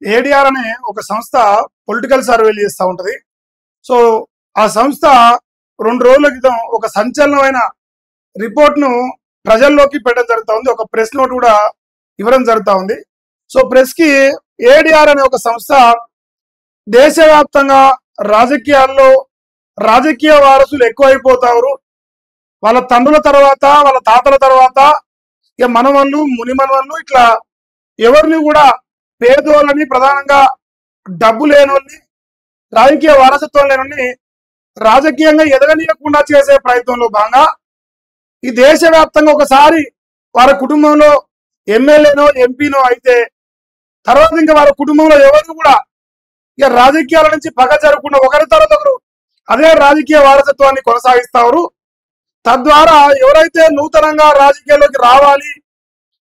ADR అనే ఒక సంస్థ పొలిటికల్ సర్వేలు చేస్తూ ఉంటది. సో ఆ సంస్థ 2 రోజుల క్రితం ఒక సంచలనమైన రిపోర్ట్ను ప్రజల్లోకి పెట్టడం జరుగుతూ ఉంది. ఒక ప్రెస్ నోట్ కూడా ఇవ్వడం జరుగుతూ ఉంది. సో ప్రెస్ కి ఏడిఆర్ అనే ఒక సంస్థ దేశవ్యాప్తంగా రాజకీయాల్లో రాజకీయ వారసులు ఎక్కువైపోతారు, వాళ్ళ తండ్రుల తర్వాత వాళ్ళ తాతల తర్వాత ఇక మనవళ్ళు మునిమనవళ్ళు ఇట్లా ఎవరిని కూడా పేదోళ్ళని ప్రధానంగా డబ్బు లేనోళ్ళని రాజకీయ వారసత్వం లేనోళ్ళని రాజకీయంగా ఎదగనీయకుండా చేసే ప్రయత్నంలో భాగంగా ఈ దేశవ్యాప్తంగా ఒకసారి వారి కుటుంబంలో ఎమ్మెల్యేనో ఎంపీనో అయితే తర్వాత ఇంకా వారి కుటుంబంలో ఎవరు కూడా ఇక రాజకీయాల నుంచి పగ జరగకుండా ఒకరి తర్వాత ఒకరు అదే రాజకీయ వారసత్వాన్ని కొనసాగిస్తారు. తద్వారా ఎవరైతే నూతనంగా రాజకీయాల్లోకి రావాలి,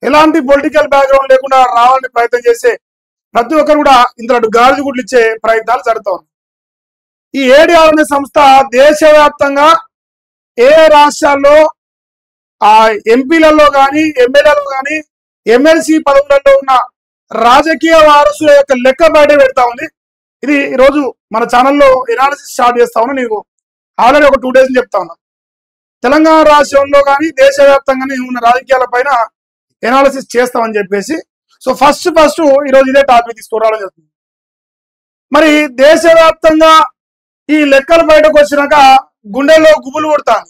ఎలాంటి పొలిటికల్ బ్యాక్గ్రౌండ్ లేకుండా రావాలని ప్రయత్నం చేసే ప్రతి ఒక్కరు కూడా ఇందులో గాజు గుడ్లు ఇచ్చే ప్రయత్నాలు జరుగుతాయి. ఈ ఏడిఆర్ అనే సంస్థ దేశవ్యాప్తంగా ఏ రాష్ట్రాల్లో ఆ ఎంపీలలో కానీ ఎమ్మెల్యేలలో కానీ ఎమ్మెల్సీ పదవులలో ఉన్న రాజకీయ వారసుల యొక్క లెక్క బయట పెడతా ఉంది. ఇది ఈరోజు మన ఛానల్లో ఎనాలిసిస్ స్టార్ట్ చేస్తా ఉన్నా. నేను ఆల్రెడీ ఒక 2 days చెప్తా ఉన్నా. తెలంగాణ రాష్ట్రంలో కానీ దేశవ్యాప్తంగానే ఉన్న రాజకీయాల పైన ఎనాలిసిస్ చేస్తామని చెప్పేసి సో ఫస్ట్ ఈరోజు ఇదే టాపిక్ తీసుకురావడం జరుగుతుంది. మరి దేశవ్యాప్తంగా ఈ లెక్కలు బయటకు వచ్చినాక గుండెల్లో గుబులు కొడతాను.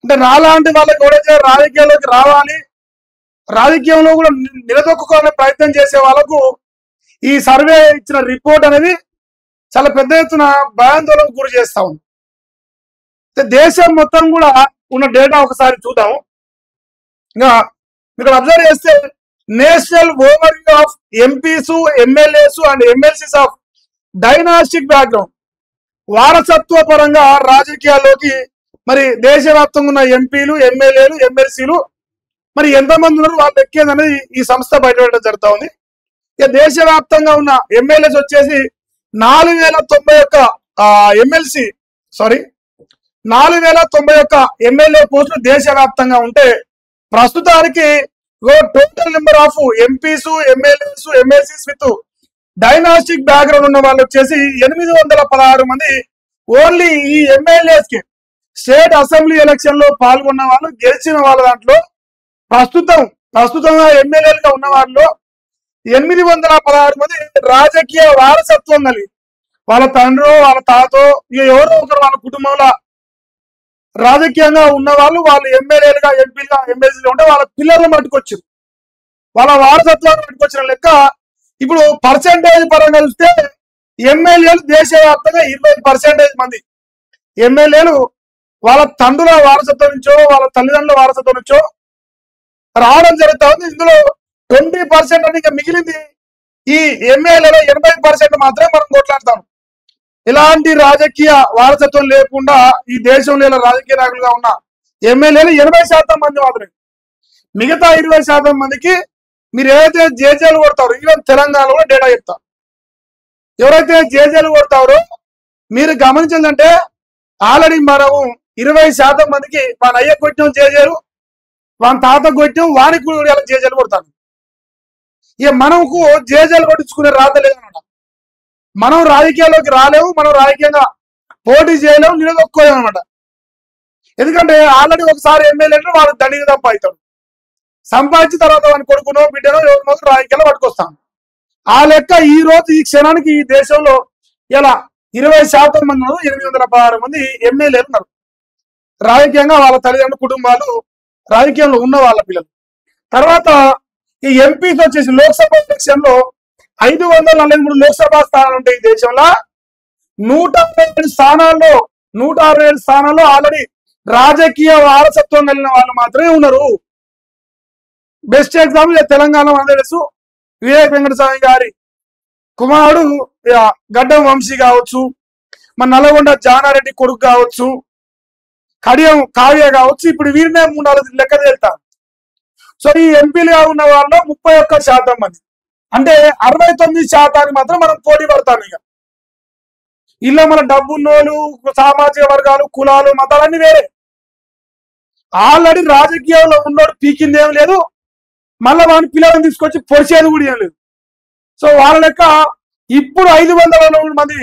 అంటే నాలాంటి వాళ్ళకి ఎవరైతే రాజకీయాల్లోకి రావాలి, రాజకీయంలో కూడా నిలదొక్కుకోవాలని ప్రయత్నం చేసే వాళ్ళకు ఈ సర్వే ఇచ్చిన రిపోర్ట్ అనేది చాలా పెద్ద ఎత్తున భయాందోళనకు గురి చేస్తా ఉంది. దేశం మొత్తం కూడా ఉన్న డేటా ఒకసారి చూద్దాం. ఇంకా ఇక్కడ అబ్జర్వ్ చేస్తే national overview of MPs, MLAs and MLCs of dynastic background, వారసత్వ పరంగా రాజకీయాల్లోకి మరి దేశవ్యాప్తంగా ఉన్న ఎంపీలు, ఎమ్మెల్యేలు, ఎమ్మెల్సీలు మరి ఎంతమంది ఉన్నారు వాళ్ళు ఎక్కేదనేది ఈ సంస్థ బయటపెట్టడం జరుగుతూ ఉంది. ఇక దేశవ్యాప్తంగా ఉన్న ఎమ్మెల్యేస్ వచ్చేసి 4091 ఎమ్మెల్యే పోస్టులు దేశవ్యాప్తంగా ఉంటే ప్రస్తుతానికి total number of MPs, MLAs, MLCs with dynastic background ఉన్న వాళ్ళు వచ్చేసి 816 మంది. ఓన్లీ ఈ ఎమ్మెల్యేస్ కి స్టేట్ అసెంబ్లీ ఎలక్షన్ లో పాల్గొన్న వాళ్ళు గెలిచిన వాళ్ళ దాంట్లో ప్రస్తుతంగా ఎమ్మెల్యేలుగా ఉన్న వాళ్ళలో 816 మంది రాజకీయ వారసత్వం కలిగి వాళ్ళ తండ్రో వాళ్ళ తాతో ఇక ఎవరో ఒకరు వాళ్ళ కుటుంబంలో రాజకీయంగా ఉన్న వాళ్ళు ఎమ్మెల్యేలుగా, ఎంపీలుగా, ఎమ్మెల్సీలు ఉంటే వాళ్ళ పిల్లలను పట్టుకొచ్చారు, వాళ్ళ వారసత్వాన్ని పట్టుకొచ్చిన లెక్క. ఇప్పుడు పర్సెంటేజ్ పరంగా చూస్తే ఎమ్మెల్యేలు దేశవ్యాప్తంగా 20% మంది ఎమ్మెల్యేలు వాళ్ళ తండ్రుల వారసత్వం నుంచో వాళ్ళ తల్లిదండ్రుల వారసత్వం నుంచో రావడం జరుగుతా ఉంది. ఇందులో 20% అని ఇంకా మిగిలింది ఈ ఎమ్మెల్యేలో 80% మాత్రమే మనం కొట్లాడతాం. ఇలాంటి రాజకీయ వారసత్వం లేకుండా ఈ దేశంలో రాజకీయ నాయకులుగా ఉన్న ఎమ్మెల్యేలు 80% మంది మాత్రమే. మిగతా 20% మందికి మీరు ఏదైతే జేజేలు కొడతారో, ఈవెన్ తెలంగాణలో కూడా డేటా చెప్తా, ఎవరైతే జేజేలు కొడతారో మీరు గమనించిందంటే ఆల్రెడీ మనము 20% మందికి మన అయ్య కొట్టిన జేజేలు, వాని తాత కొట్టిన వానికి కూడా జేజేలు కొడతాను. ఇక మనకు జేజేలు కొట్టించుకునే రాత లేదన్నమాట. మనం రాజకీయాల్లోకి రాలేము, మనం రాజకీయంగా పోటీ చేయలేము, నిలదొక్కోలేము అనమాట. ఎందుకంటే ఆల్రెడీ ఒకసారి ఎమ్మెల్యేలు వాళ్ళు దండిగా సంపాదించిన తర్వాత వాని కొడుకునో బిడ్డనో ఎవరినో రాజకీయాల్లో పట్టుకొస్తాం. ఆ లెక్క ఈ రోజు ఈ క్షణానికి ఈ దేశంలో ఇలా 20% మంది ఉన్నారు, 816 మంది ఎమ్మెల్యేలు ఉన్నారు. రాజకీయంగా వాళ్ళ తల్లిదండ్రుల కుటుంబాలు రాజకీయంలో ఉన్న వాళ్ళ పిల్లలు. తర్వాత ఈ ఎంపీస్ వచ్చేసి లోక్సభ ఎలక్షన్ లో 543 లోక్సభ స్థానాలు ఉంటాయి ఈ దేశంలో. 167 స్థానాల్లో ఆల్రెడీ రాజకీయ వారసత్వం కలిగిన వాళ్ళు మాత్రమే ఉన్నారు. బెస్ట్ ఎగ్జాంపుల్ తెలంగాణ మన తెలుసు, వివేక్ వెంకటస్వామి గారి కుమారుడు గడ్డం వంశీ కావచ్చు, మన నల్గొండ జానారెడ్డి కొడుకు కావచ్చు, కడియం కావ్య కావచ్చు. ఇప్పుడు వీరినే 3-4 లెక్క తేలుతారు. సో ఈ ఎంపీలుగా ఉన్న వాళ్ళు 31% మంది, అంటే 69% మాత్రం మనం పోటీ పడతాం. ఇక ఇలా మన డబ్బున్నోళ్ళు, సామాజిక వర్గాలు, కులాలు, మతాలన్నీ వేరే. ఆల్రెడీ రాజకీయంలో ఉన్నోడు పీకింది ఏం లేదు, మళ్ళీ వాని పిల్లలను తీసుకొచ్చి పొడిచేది కూడా ఏం లేదు. సో వాళ్ళ లెక్క ఇప్పుడు 500 మంది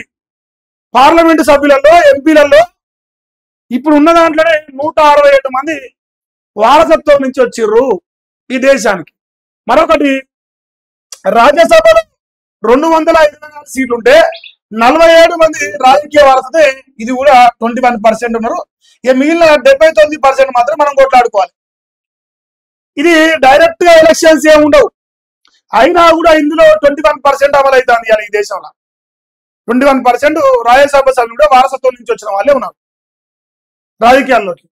పార్లమెంటు సభ్యులలో ఎంపీలలో ఇప్పుడు ఉన్న దాంట్లోనే 167 మంది వారసత్వం నుంచి వచ్చిర్రు ఈ దేశానికి. మరొకటి, రాజ్యసభలో 224 సీట్లుంటే 47 మంది రాజకీయ వారసతే, ఇది కూడా 21% ఉన్నారు. ఇక మిగిలిన 79% మాత్రం మనం కొట్లాడుకోవాలి. ఇది డైరెక్ట్ గా ఎలక్షన్స్ ఏమి ఉండవు, అయినా కూడా ఇందులో 21% అమలు అవుతుంది ఈ దేశంలో. 21% రాజ్యసభ సభ్యులు కూడా వారసత్వం నుంచి వచ్చిన వాళ్ళే ఉన్నారు రాజకీయాల్లోకి.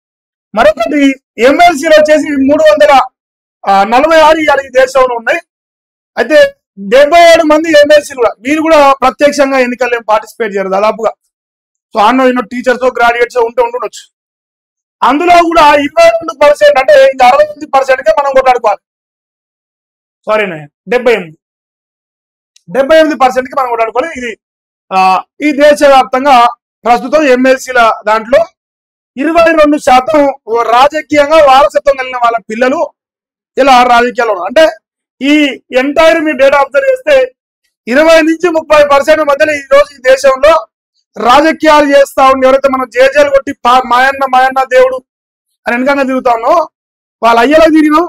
మరొకటి, ఎమ్మెల్సీలు వచ్చేసి 346 ఇవాళ ఈ దేశంలో ఉన్నాయి. అయితే 77 మంది ఎమ్మెల్సీలు కూడా, వీరు కూడా ప్రత్యక్షంగా ఎన్నికల్లో పార్టిసిపేట్ చేయరు దాదాపుగా. సో అన్నో ఎన్నో టీచర్స్ గ్రాడ్యుయేట్స్ ఉండొచ్చు. అందులో కూడా 22% అంటే ఇంకా 68%కే మనం కొట్లాడుకోవాలి. సారీ 78%కి మనం కొట్లాడుకోవాలి. ఇది ఈ దేశవ్యాప్తంగా ప్రస్తుతం ఎమ్మెల్సీల దాంట్లో 22% రాజకీయంగా వారసత్వం కలిగిన వాళ్ళ పిల్లలు ఇలా రాజకీయాలు ఉన్నారు. అంటే ఈ ఎంటైర్ మీ డేటా అబ్జర్వ్ చేస్తే 20 నుంచి 30% మధ్యలో ఈ రోజు ఈ దేశంలో రాజకీయాలు చేస్తా ఉండి, ఎవరైతే మనం జేజేలు కొట్టి మాయన్న దేవుడు అని వెనకంగా తిరుగుతా ఉన్నాం, వాళ్ళ అయ్యలకు తిరిగినాం,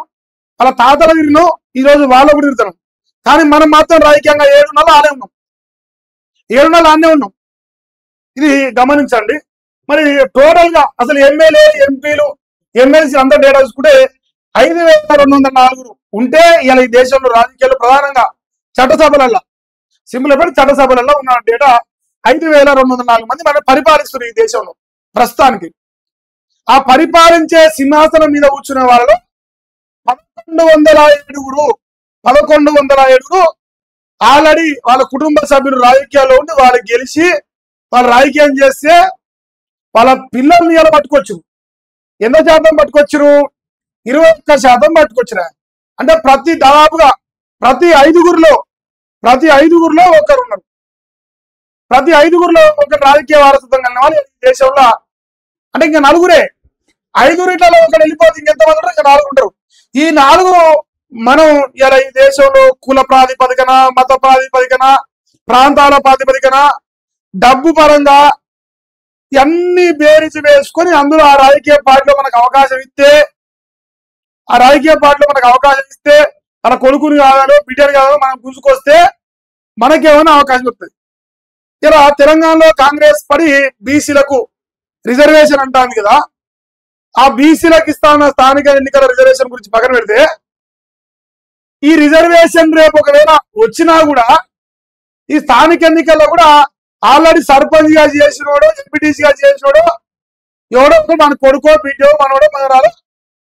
వాళ్ళ తాతలకు తిరిగినాం, ఈ రోజు వాళ్ళకు కూడా తిరుగుతున్నాం. కానీ మనం మాత్రం రాజకీయంగా 7 నెలలు ఆనే ఉన్నాం, 7 నెలలు ఆనే ఉన్నాం. ఇది గమనించండి. మరి టోటల్ గా అసలు ఎమ్మెల్యే ఎంపీలు ఎమ్మెల్సీ అంతా డేటా చూసుకుంటే 5204 ఉంటే ఇలా ఈ దేశంలో రాజకీయాలు ప్రధానంగా చట్టసభలల్లో, సింపుల్ అయిపోయి చట్టసభలలో ఉన్న డేటా 5204 మంది మనం పరిపాలిస్తున్నారు ఈ దేశంలో ప్రస్తుతానికి. ఆ పరిపాలించే సింహాసనం మీద కూర్చునే వాళ్ళలో 1107 ఆల్రెడీ వాళ్ళ కుటుంబ సభ్యులు రాజకీయాల్లో ఉండి వాళ్ళు గెలిచి వాళ్ళు రాజకీయం చేస్తే వాళ్ళ పిల్లల్ని ఇలా పట్టుకొచ్చు. ఎంత శాతం పట్టుకొచ్చారు? 21% పట్టుకొచ్చినా. అంటే దాదాపుగా ప్రతి ఐదుగురిలో ఒకరు ఉన్నారు. ప్రతి ఐదుగురిలో ఒకరు రాజకీయ వారసత్వం కలిగిన వాళ్ళు ఈ దేశంలో. అంటే ఇంకా 4 5 ఒకరు వెళ్ళిపోతే ఇంకెంతమంది ఉంటారు? ఇంకా 4 ఉంటారు. ఈ 4 మనం ఇలా ఈ దేశంలో కుల ప్రాతిపదికన, మత ప్రాతిపదికన, ప్రాంతాల ప్రాతిపదికన, డబ్బు పరంగా ఇవన్నీ బేరీజు వేసుకొని అందులో ఆ రాజకీయ పార్టీలో మనకు అవకాశం ఇస్తే, మన కొడుకుని కావాలో బిడ్డని కావాలో మనం గుంజుకొస్తే మనకేమైనా అవకాశం వస్తుంది. ఇలా తెలంగాణలో కాంగ్రెస్ పడి బీసీలకు రిజర్వేషన్ అంటాను కదా, ఆ బీసీలకు ఇస్తాన స్థానిక ఎన్నికల రిజర్వేషన్ గురించి పక్కన పెడితే, ఈ రిజర్వేషన్ రేపు ఒకవేళ వచ్చినా కూడా ఈ స్థానిక ఎన్నికల్లో కూడా ఆల్రెడీ సర్పంచ్ గా చేసినోడు, ఎంపీటీసీగా చేసినోడు ఎవడో మన కొడుకో బిడ్డో మనోడో మనరాలు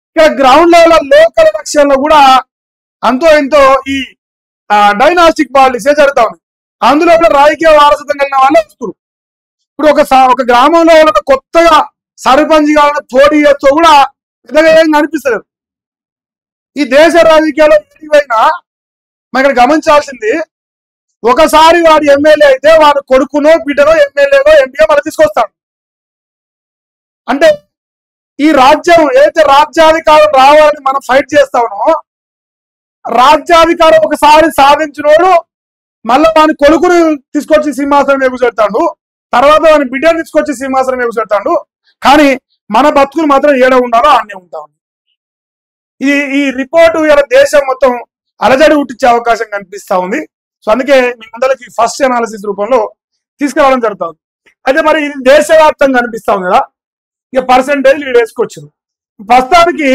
ఇక్కడ గ్రౌండ్ లెవెల్ లోకల్ ఎలక్షన్ లో కూడా అంతో ఎంతో ఈ డైనాస్టిక్ పాలిటిక్సే జరుగుతా ఉంది. అందులో కూడా రాజకీయ వారసత్వం కలిగిన వాళ్ళే వస్తారు. ఇప్పుడు ఒక గ్రామంలో కొత్తగా సర్పంచ్ గా పోటీ చేస్తూ కూడా పెద్దగా ఏం కనిపిస్తలేదు. ఈ దేశ రాజకీయాల్లో ఏమైనా మనం ఇక్కడ గమనించాల్సింది, ఒకసారి వాడు ఎమ్మెల్యే అయితే వాడు కొడుకునో బిడ్డనో ఎమ్మెల్యేనో ఎంపీగా మనం తీసుకొస్తాడు. అంటే ఈ రాజ్యం ఏదైతే రాజ్యాధికారం రావాలని మనం ఫైట్ చేస్తామో, రాజ్యాధికారం ఒకసారి సాధించినోడు మళ్ళీ వాని కొడుకును తీసుకొచ్చి సింహాసనం ఎగుచెడతాడు, తర్వాత వాని బిడ్డను తీసుకొచ్చి సింహాసనం ఎగుచెడతాడు. కానీ మన బతుకులు మాత్రం ఏడ ఉండాలో అన్నీ ఉంటాం. ఈ రిపోర్టు ఇలా దేశం మొత్తం అలజడి ఉట్టించే అవకాశం కనిపిస్తా ఉంది. సో అందుకే మీ ముందరికి ఫస్ట్ అనాలిసిస్ రూపంలో తీసుకురావడం జరుగుతుంది. అయితే మరి ఇది దేశవ్యాప్తంగా కనిపిస్తా ఉంది కదా, ఇక పర్సెంటేజ్ లీడ్ వేసుకోవచ్చు. ప్రస్తుతానికి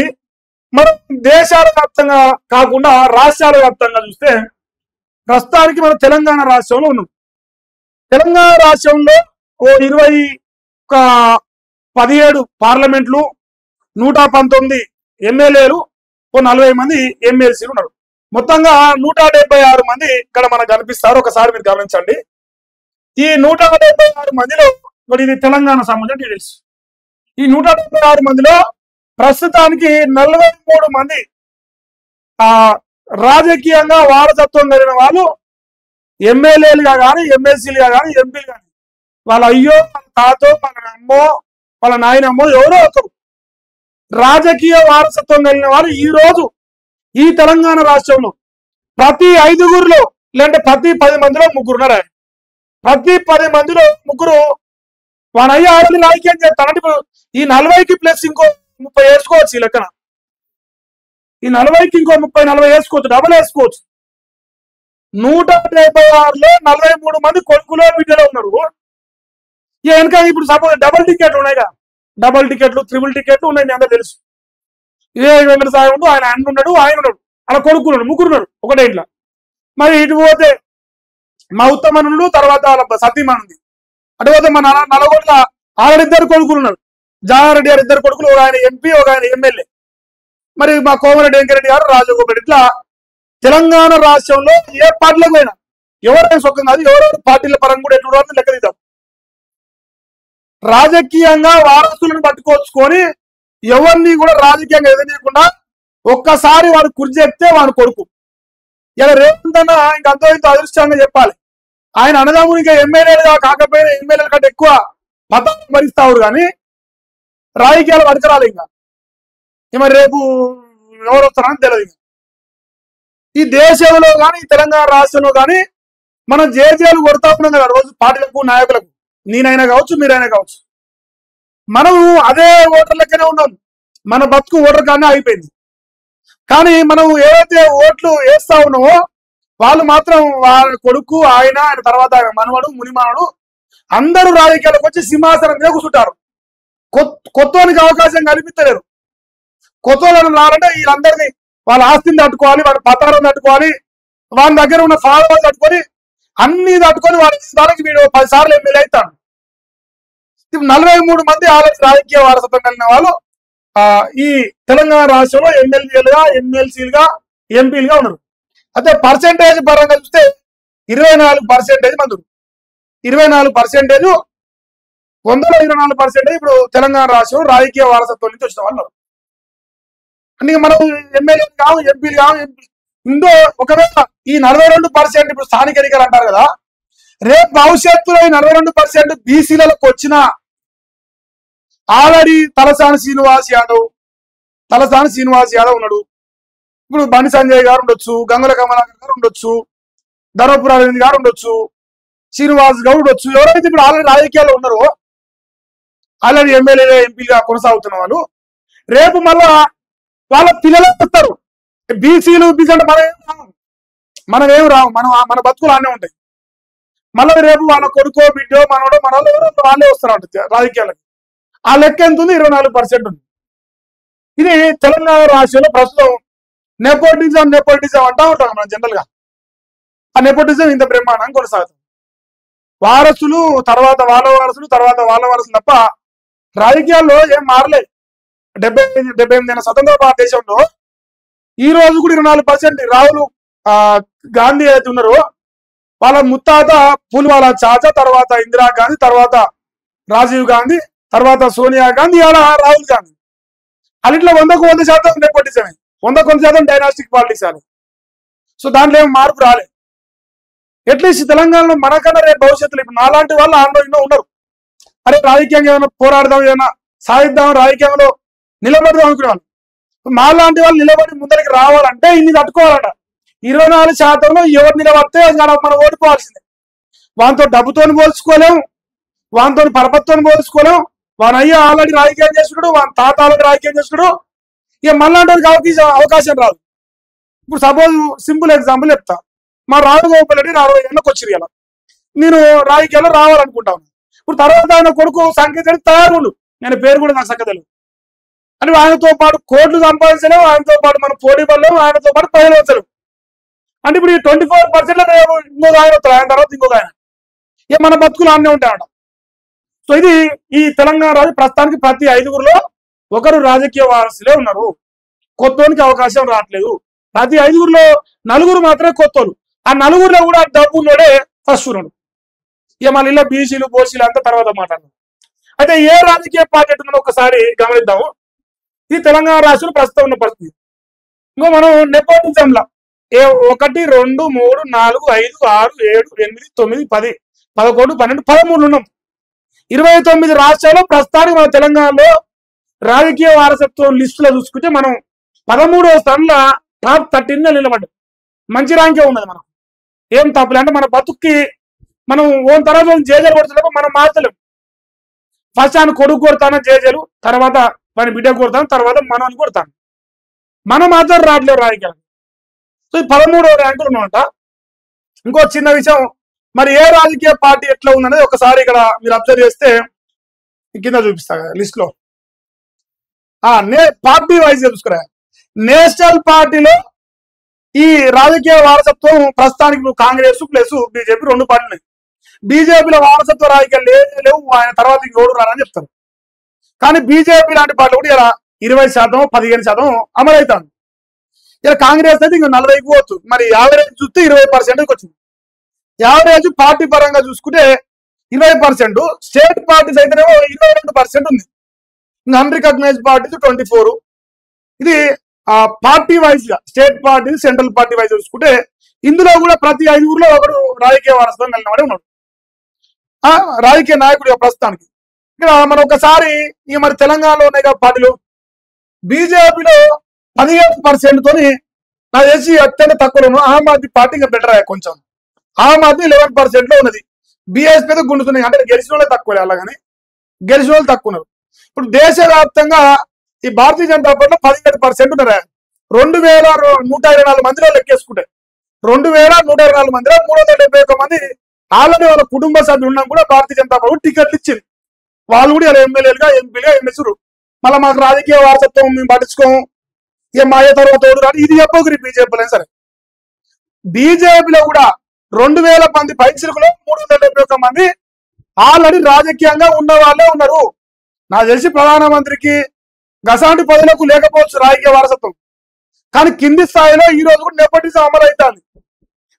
మనం దేశాల వ్యాప్తంగా కాకుండా రాష్ట్రాల వ్యాప్తంగా చూస్తే, ప్రస్తుతానికి మనం తెలంగాణ రాష్ట్రంలో ఉన్నాం. తెలంగాణ రాష్ట్రంలో 17 పార్లమెంట్లు, 119 ఎమ్మెల్యేలు, 40 మంది ఎమ్మెల్సీలు ఉన్నారు. మొత్తంగా 176 మంది ఇక్కడ మనకు కనిపిస్తారు. ఒకసారి మీరు గమనించండి. ఈ 176 మందిలో మరి ఇది తెలంగాణ సంబంధించిన డీటెయిల్స్. ఈ 176 మందిలో ప్రస్తుతానికి 43 మంది రాజకీయంగా వారసత్వం కలిగిన వాళ్ళు ఎమ్మెల్యేలుగా కానీ, ఎమ్మెల్సీలుగా కానీ, ఎంపీలు కానీ, వాళ్ళ అయ్యో, వాళ్ళ తాతో, వాళ్ళ అమ్మో, వాళ్ళ నాయనమ్మో ఎవరో ఒకరు రాజకీయ వారసత్వం కలిగిన వాళ్ళు ఈ రోజు ఈ తెలంగాణ రాష్ట్రంలో ప్రతి 5గురిలో లేదంటే ప్రతి 10 మందిలో ముగ్గురు ఉన్నారా? ప్రతి 10 మందిలో ముగ్గురు వాడు అయ్యి ఆడని రాజకీయం చేస్తాను. అంటే ఇప్పుడు ఈ 40కి ప్లస్ ఇంకో 30 వేసుకోవచ్చు. ఈ లెక్కన ఈ 40కి ఇంకో 30-40 వేసుకోవచ్చు, డబుల్ వేసుకోవచ్చు. 176లో 43 మంది కొడుకులో బిడ్డలో ఉన్నారు. వెనక ఇప్పుడు సపోజ్ డబుల్ టికెట్లు ఉన్నాయిగా, డబుల్ టికెట్లు, త్రిబుల్ టికెట్లు ఉన్నాయి. మీ అందరూ తెలుసు. ఇదే వెంకట సాయి ఉండు, ఆయన అన్న ఉన్నాడు, ఆయన ఉన్నాడు, అలా కొడుకున్నాడు, ముగ్గురు ఉన్నాడు ఒకటే ఇంట్లో. మరి ఇటు పోతే మా ఉత్తమనుడు, తర్వాత వాళ్ళ సతీమణి ఉంది. అటు పోతే మా నల్గొండ ఆడిద్దరు కొడుకులు ఉన్నారు. జానారెడ్డి గారు ఇద్దరు కొడుకులు, ఒక ఆయన ఎంపీ, ఒక ఆయన ఎమ్మెల్యే. మరి మా కోమరెడ్డి వెంకరెడ్డి గారు, రాజగోపాల్. ఇట్లా తెలంగాణ రాష్ట్రంలో ఏ పార్టీలకు పోయినా ఎవరైనా సొక్కం కాదు, ఎవరెవరు పార్టీల పరంగా కూడా ఎటువంటి లెక్క తీద్దాం. రాజకీయంగా వారసులను పట్టుకొచ్చుకొని ఎవరిని కూడా రాజకీయంగా ఎదగకుండా ఒక్కసారి వాడు కుర్చీ ఎక్కితే వాడు కొడుకు. ఇలా రేవంత్ అన్న ఇంకంతో ఇంత అదృష్టంగా చెప్పాలి. ఆయన అన్నదమ్ములు ఇంకా ఎమ్మెల్యేలుగా కాకపోయినా ఎమ్మెల్యేల కంటే ఎక్కువ పదవులు భరిస్తావు, కానీ రాజకీయాలు పడకరాలి. ఇంకా మరి రేపు ఎవరు వస్తారని తెలియదు. ఈ దేశంలో కానీ తెలంగాణ రాష్ట్రంలో కానీ మనం జేజేలు కొడతా ఉన్నాం కదా రోజు పార్టీలకు, నాయకులకు. నేనైనా కావచ్చు, మీరైనా కావచ్చు. మనం అదే ఓటర్లకనే ఉన్నాం. మన బతుకు ఓటర్ కానీ అయిపోయింది. కానీ మనం ఏవైతే ఓట్లు వేస్తా ఉన్నామో వాళ్ళు మాత్రం వాళ్ళ కొడుకు, ఆయన తర్వాత ఆయన మనవడు, మునిమానుడు అందరూ రాజకీయాలకు వచ్చి సింహాసనం మీద కూర్చుంటారు. కొత్తోనికి అవకాశం కల్పిస్తలేరు. కొత్త వాళ్ళని రావాలంటే వీళ్ళందరినీ వాళ్ళ ఆస్తిని తట్టుకోవాలి, వాళ్ళ పత్రాలను తట్టుకోవాలి, వాళ్ళ దగ్గర ఉన్న ఫాలోవర్స్ తట్టుకొని అన్ని తట్టుకొని వాళ్ళకి వీడు 10 సార్లు ఎమ్మెల్యే అవుతాడు. 43 మంది ఆలోచన రాజకీయ వారసత్వం కలిగిన వాళ్ళు ఈ తెలంగాణ రాష్ట్రంలో ఎమ్మెల్యేలుగా, ఎమ్మెల్సీలుగా, ఎంపీలుగా ఉన్నారు. అయితే పర్సెంటేజ్ పరంగా చూస్తే 24% మంది. 24%, 124% ఇప్పుడు తెలంగాణ రాష్ట్రంలో రాజకీయ వారసత్వం నుంచి వచ్చిన వాళ్ళు. అంటే మనం ఎమ్మెల్యేలు కావు, ఎంపీలు కావు. ఇందో ఒకవేళ ఈ 42% ఇప్పుడు స్థానిక ఎన్నికలు అంటారు కదా, రేపు భవిష్యత్తులో ఈ 42% బీసీలకు వచ్చిన ఆల్రెడీ తలసాని శ్రీనివాస్ యాదవ్ ఉన్నాడు. ఇప్పుడు బండి సంజయ్ గారు ఉండొచ్చు, గంగుల కమలాకర్ గారు ఉండొచ్చు, ధర్మపుర అరవింద్ గారు ఉండొచ్చు, శ్రీనివాస్ గౌడ్ ఉండొచ్చు. ఎవరైతే ఇప్పుడు ఆల్రెడీ రాజకీయాల్లో ఉన్నారో, ఆల్రెడీ ఎమ్మెల్యే, ఎంపీగా కొనసాగుతున్న వాళ్ళు రేపు మళ్ళా వాళ్ళ పిల్లలు వస్తారు. బీసీలు బీసీ అంటే మనం ఏం రావు, మన బతుకులు అన్నీ ఉంటాయి. మళ్ళీ రేపు వాళ్ళ కొడుకో, బిడ్డో, మనోడో, మనోళ్ళు వాళ్ళే వస్తారు రాజకీయాలకు. ఆ లెక్క ఎంత ఉంది? 24% ఉంది. ఇది తెలంగాణ రాష్ట్రంలో ప్రస్తుతం నెపోటిజం అంటా ఉంటాం మనం జనరల్ గా. ఆ నెపోటిజం ఇంత బ్రహ్మాండంగా కొనసాగుతుంది. వారసులు, తర్వాత వాళ్ళ వారసులు తప్ప రాజకీయాల్లో ఏం మారలేదు. 78 స్వతంత్ర భారతదేశంలో ఈ రోజు కూడా 24% రాహుల్ గాంధీ అయితే ఉన్నారో వాళ్ళ ముత్తాత పూల్వాలా చాచా, తర్వాత ఇందిరాగాంధీ, తర్వాత రాజీవ్ గాంధీ, తర్వాత సోనియా గాంధీ, అలా రాహుల్ గాంధీ. అన్నింటిలో 100% నెపోటిజమే, 100% డైనాస్టిక్ పాలిటిక్స్ అని. సో దాంట్లో ఏం మార్పు రాలేదు. అట్లీస్ట్ తెలంగాణలో మనకన్నా రేపు భవిష్యత్తులో ఇప్పుడు నాలాంటి వాళ్ళు ఆందోళనలో ఉన్నారు. అరే రాజకీయంగా ఏమైనా పోరాడదాం, ఏమైనా సాధిద్దాం, రాజకీయంలో నిలబడదాం అనుకునేవాళ్ళు. మాలాంటి వాళ్ళు నిలబడి ముందరికి రావాలంటే ఇన్ని తట్టుకోవాలట. 24% ఎవరు నిలబడితే మనం ఓడిపోవాల్సిందే. వానితో డబ్బుతో పోల్చుకోలేము, వానితో పరపతితో పోల్చుకోలేము. వాని అయ్యా ఆల్రెడీ రాజకీయం చేస్తున్నాడు, వాని తాత ఆల్రెడీ రాజకీయం చేస్తున్నాడు. ఇక మళ్ళీ అవకాశం రాదు. ఇప్పుడు సపోజ్ సింపుల్ ఎగ్జాంపుల్ చెప్తా. మా రాజగోపాల్ రెడ్డి 60 ఏళ్ళకి వచ్చింది. ఇలా నేను రాజకీయాల్లో రావాలనుకుంటాను. ఇప్పుడు తర్వాత ఆయన కొడుకు సంకేతానికి తయారు, నేను పేరు కూడా నాకు చక్కదలు అని. ఆయనతో పాటు కోట్లు సంపాదించలేము, ఆయనతో పాటు మనం పోటీ పడలేము, ఆయనతో పాటు ప్రజలు వచ్చలేము. అంటే ఇప్పుడు ఈ 24% ఇంకొక ఆయన వస్తారు, ఆయన తర్వాత ఇంకొక ఆయన. ఇక మన బతుకులు అన్నీ ఉంటాయట. సో ఇది ఈ తెలంగాణ రాజు ప్రస్తుతానికి ప్రతి 5గురిలో ఒకరు రాజకీయ వారసులే ఉన్నారు. కొత్తోనికి అవకాశం రావట్లేదు. ప్రతి 5గురిలో 4 మాత్రమే కొత్తోళ్ళు. ఆ 4లో కూడా డబ్బు ఉన్నోడే ఫస్ట్ ఉన్నాడు. ఇక మళ్ళీ ఇలా బీసీలు, బోసీలు అంతా తర్వాత మాట్లాడదాం. అయితే ఏ రాజకీయ పార్టీ ఉందో ఒకసారి గమనిద్దాము. ఇది తెలంగాణ రాష్ట్రంలో ప్రస్తుతం ఉన్న పరిస్థితి. ఇంకో మనం నెపోటిజంలా 1, 2, 3, 4, 5, 6, 7, 8, 9, 10, 11, 12, 13 ఉన్నాం. 29 రాష్ట్రాల్లో ప్రస్తుతానికి మన తెలంగాణలో రాజకీయ వారసత్వం లిస్టులో చూసుకుంటే మనం 13వ స్థానంలో టాప్ 13 నిలబడ్డాం. మంచి ర్యాంకే ఉన్నది మనం. ఏం తప్పులే అంటే మన బతుక్కి మనం ఓన్ తర్వాత జేజలు కొడుతున్నాము, మనం మార్చలేము. ఫస్ట్ ఆయన కొడుకు కొడతాను జేజలు, తర్వాత వాడి బిడ్డ కొడతాను, తర్వాత మనల్ని కొడతాను. మనం మాత్రం రావట్లేవు రాజకీయాలు. సో 13వ ర్యాంకులు ఉన్నమాట. ఇంకో చిన్న విషయం, మరి ఏ రాజకీయ పార్టీ ఎట్లా ఉందనేది ఒకసారి ఇక్కడ మీరు అబ్జర్వ్ చేస్తే కింద చూపిస్తా లిస్ట్ లో. Party wise చూసుకురా. నేషనల్ పార్టీలో ఈ రాజకీయ వారసత్వం ప్రస్తుతానికి కాంగ్రెస్ ప్లస్ బీజేపీ 2 పార్టీలు. బీజేపీలో వారసత్వ రాజకీయాలు లేవు, ఆయన తర్వాత ఇంకోడు రారని చెప్తారు. కానీ బీజేపీ లాంటి పార్టీలు కూడా ఇలా 20%, 15% అమలవుతాను. ఇలా కాంగ్రెస్ అయితే ఇంకా 40కి పోవచ్చు. మరి యావరేజ్ చూస్తే 20%కి వచ్చింది. యావరేజ్ పార్టీ పరంగా చూసుకుంటే 20%, స్టేట్ పార్టీస్ అయితేనేమో 22% ఉంది. ఇంకా అన్రికగ్నైజ్డ్ పార్టీస్ 24. ఇది పార్టీ వైజ్ గా state party, central party wise చూసుకుంటే ఇందులో కూడా ప్రతి 5 ఊర్లో ఒకడు రాజకీయ వారసత్వం కలిగిన వాడే ఉన్నాడు, రాజకీయ నాయకుడు ప్రస్తుతానికి. ఇక్కడ మనం ఒకసారి ఇక మరి తెలంగాణలో ఉన్నాయి కదా పార్టీలు, బీజేపీలో 17% తోని నాకు తెలిసి అత్యంత తక్కువలో ఆమ్ ఆద్మీ పార్టీ ఇంకా బెటర్ అయ్యా కొంచెం. ఆమ్ ఆద్మీ 11% లో ఉన్నది. బీఎస్పీ అయితే గుండుతున్నాయి, అంటే గెలిచిన వాళ్ళే తక్కువ, అలాగని గెలిచిన వాళ్ళు తక్కువ ఉన్నారు. ఇప్పుడు దేశవ్యాప్తంగా ఈ భారతీయ జనతా పార్టీలో 17% ఉన్నారా. 2124 మందిలో లెక్కేసుకుంటే 2124 మందిలో 371 మంది ఆల్రెడీ వాళ్ళ కుటుంబ సభ్యులు ఉన్నా కూడా భారతీయ జనతా పార్టీ టికెట్లు ఇచ్చింది. వాళ్ళు కూడా ఇలా ఎమ్మెల్యేలుగా, ఎంపీలుగా, ఎమ్మెల్సీలు. మళ్ళీ మాకు రాజకీయ వారసత్వం మేము పట్టించుకోము, ఏం మాయ తర్వాత రాదు, ఇది చెప్పకరి బీజేపీలో. సరే, బీజేపీలో కూడా 2000 మంది పైచిలుకులో 371 మంది ఆల్రెడీ రాజకీయంగా ఉన్న వాళ్ళే ఉన్నారు. నాకు తెలిసి ప్రధానమంత్రికి గసాంటి పదవులకు లేకపోవచ్చు రాజకీయ వారసత్వం, కానీ కింది స్థాయిలో ఈ రోజు కూడా నెపోటిజం అమలు అవుతుంది.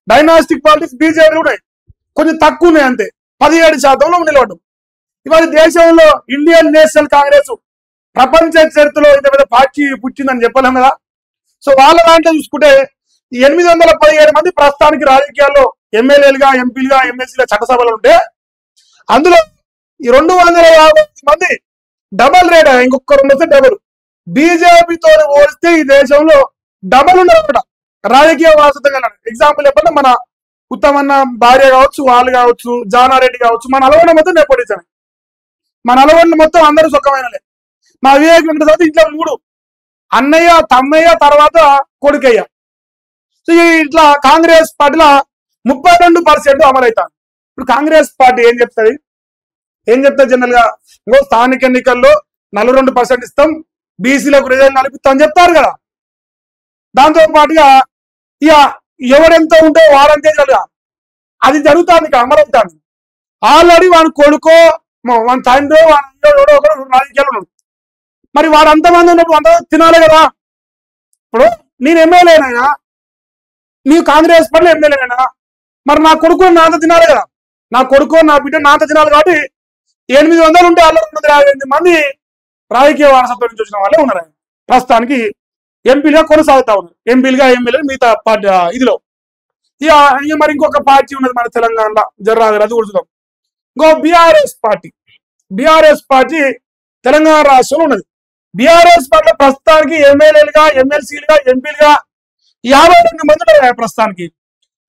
డైనాస్టిక్ పాలిటిక్స్ బీజేపీ కూడా కొంచెం తక్కువ ఉన్నాయి, అంతే 17%లో నిలబడ్డం. ఇవాళ దేశంలో ఇండియన్ నేషనల్ కాంగ్రెస్ ప్రపంచ చరిత్రలో ఇంత పెద్ద పార్టీ పుట్టిందని చెప్పలేం కదా. సో వాళ్ళ దాంట్లో చూసుకుంటే 817 మంది ప్రస్తుతానికి రాజకీయాల్లో ఎమ్మెల్యేలుగా, ఎంపీలుగా, ఎమ్మెల్సీలుగా చట్టసభలు ఉంటే అందులో ఈ 250 మంది డబల్ రేట్, ఇంకొక 2 వస్తే డబుల్. బీజేపీతో పోలిస్తే ఈ దేశంలో డబల్ ఉండదు రాజకీయ వారసత్వం. ఎగ్జాంపుల్ చెప్పండి, మన ఉత్తమన్న భార్య కావచ్చు, వాళ్ళు కావచ్చు, జానారెడ్డి కావచ్చు, మన అలవన్న మొత్తం నెపోటిజం. మన అలవన్న మొత్తం అందరూ సుఖమైనలే. మా వివేక్ వెంకటేశ్వర ఇంట్లో 3 అన్నయ్య, తమ్మయ్య, తర్వాత కొడుకయ్య. సో ఇట్లా కాంగ్రెస్ పార్టీలో 32% అమలవుతాను. ఇప్పుడు కాంగ్రెస్ పార్టీ ఏం చెప్తుంది జనరల్ గా, ఇంకో స్థానిక ఎన్నికల్లో 42% ఇస్తాం, బీసీలకు రిజర్వ్ నడిపిస్తాం అని చెప్తారు కదా. దాంతో పాటుగా ఇక ఎవరెంత ఉంటే వారంతే కదా, అది జరుగుతుంది, ఇక అమలవుతాను. ఆల్రెడీ వాని కొడుకో, వాని తండ్రి, ఒకరు రాజకీయాలు ఉన్నాడు. మరి వాడు అంతమంది ఉన్నప్పుడు అంత తినాలి కదా. ఇప్పుడు నేను ఎమ్మెల్యేనైనా, నీవు కాంగ్రెస్ పార్టీలో ఎమ్మెల్యేనైనా, మరి నా కొడుకు నాంత తినాలి కదా. నా కొడుకు, నా బిడ్డ నాంత తినాలి. కాబట్టి 800 ఉంటే వాళ్ళు 258 మంది రాజకీయ వారసత్వం నుంచి వచ్చిన వాళ్ళే ఉన్నారు. ప్రస్తుతానికి ఎంపీలుగా కొనసాగుతా ఉన్నారు, ఎంపీలుగా, ఎమ్మెల్యేలు మిగతా పార్టీ ఇదిలో. ఇక మరి ఇంకొక పార్టీ ఉన్నది మన తెలంగాణలో, జర్రాది కూర్చున్నాం. ఇంకో బీఆర్ఎస్ పార్టీ తెలంగాణ రాష్ట్రంలో ఉన్నది. బీఆర్ఎస్ పార్టీలో ప్రస్తుతానికి ఎమ్మెల్యేలుగా, ఎమ్మెల్సీలుగా, ఎంపీలుగా 52 మంది ఉన్నారు ప్రస్తుతానికి.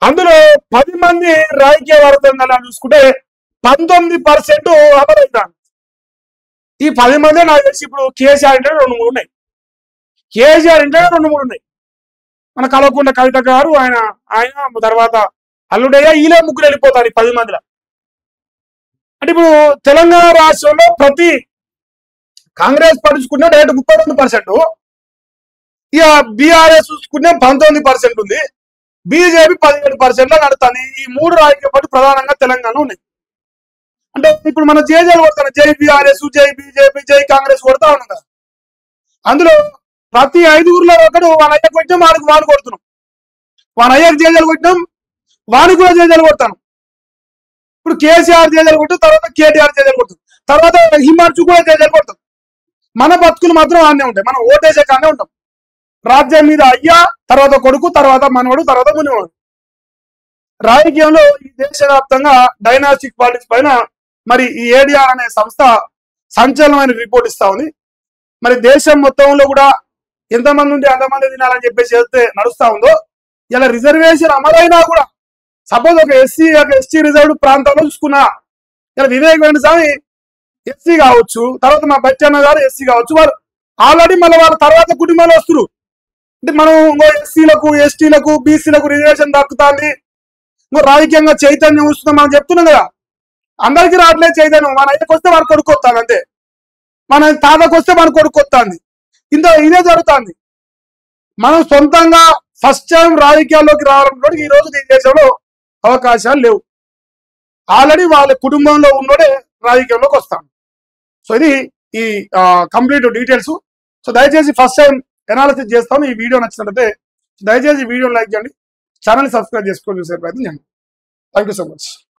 అందులో 10 మంది రాజకీయ వారసత్వం చూసుకుంటే 19% అమలవుతాను. ఈ 10 మంది నాకు తెలిసి ఇప్పుడు కేసీఆర్ ఇంటే 2-3 ఉన్నాయి. కేసీఆర్ ఇంటే 2-3 ఉన్నాయి. మన కలవకుండా కవిత గారు, ఆయన తర్వాత అల్లుడయ్య, ఈలే ముగ్గురు వెళ్ళిపోతారు ఈ 10 మందిలో. అంటే ఇప్పుడు తెలంగాణ రాష్ట్రంలో ప్రతి కాంగ్రెస్ పార్టీ చూసుకుంటే డైరెక్ట్ 32%, ఇక బీఆర్ఎస్ చూసుకుంటే 19% ఉంది, బీజేపీ 17% లో నడుతుంది. ఈ 3 రాజకీయ పార్టీ ప్రధానంగా తెలంగాణలో ఉన్నాయి. అంటే ఇప్పుడు మన జేజేలు కొడతాను, జై బీఆర్ఎస్, జై బీజేపీ, జై కాంగ్రెస్ కొడతా ఉన్నాం కదా. అందులో ప్రతి 5 ఊర్లో ఒకడు వాళ్ళ అయ్యకు కొట్టాం, వాడు కొడుతున్నాం. వాళ్ళ అయ్యకు జేజేలు కొట్టినాం, వాడికి కూడా జేజేలు కొడతాను. ఇప్పుడు కేసీఆర్ జేజేలు కొట్టు, తర్వాత కేటీఆర్ జేజేలు కొడుతుంది, తర్వాత హిమార్చు కూడా జేజేలు కొడతాం. మన బతుకులు మాత్రం ఆనే ఉంటాయి, మనం ఓటేసే కానే ఉంటాం. రాజ్యం మీద అయ్యా, తర్వాత కొడుకు, తర్వాత మనవడు, తర్వాత మునివాడు. రాజకీయంలో ఈ దేశవ్యాప్తంగా డైనాస్టిక్ పాలిటిక్స్ పైన మరి ఈ ఏడిఆర్ అనే సంస్థ సంచలనమైన రిపోర్ట్ ఇస్తా ఉంది. మరి దేశం మొత్తంలో కూడా ఎంతమంది ఉంటే అంతమంది తినాలని చెప్పేసి నడుస్తా ఉందో, ఇలా రిజర్వేషన్ అమలైనా కూడా సపోజ్ ఒక ఎస్టీ రిజర్వ్డ్ ప్రాంతంలో చూసుకున్నా, ఇలా వివేక్ వెంకట స్వామి ఎస్సీ కావచ్చు, తర్వాత మా బచ్చన్న గారు ఎస్సీ కావచ్చు, వారు ఆల్రెడీ మళ్ళీ వాళ్ళ తర్వాత కుటుంబాలు వస్తున్నారు. అంటే మనం ఎస్సీలకు ఎస్టీలకు బీసీలకు రిజర్వేషన్ దక్కుతుంది, రాజకీయంగా చైతన్యం వస్తుందని మనం చెప్తున్నాం కదా. అందరికీ రావట్లేదు చైతన్యం. మన అయ్యకు వస్తే వాడు కొడుకొస్తాను అంతే, మన తాతకు వస్తే మన కొడుకొస్తుంది. ఇదే జరుగుతుంది. మనం సొంతంగా ఫస్ట్ టైం రాజకీయాల్లోకి రావాలనుకుంటే ఈ రోజు ఈ దేశంలో అవకాశాలు లేవు. ఆల్రెడీ వాళ్ళ కుటుంబంలో ఉన్నోడే రాజకీయంలోకి వస్తాను. సో ఇది ఈ కంప్లీట్ డీటెయిల్స్. సో దయచేసి ఫస్ట్ టైం ఎనాలిసిస్ చేస్తాను. ఈ వీడియో నచ్చినట్లయితే దయచేసి వీడియోని లైక్ చేయండి, ఛానల్ సబ్స్క్రైబ్ చేసుకొని చూసే ప్రయత్నం చేయండి. Thank you so much.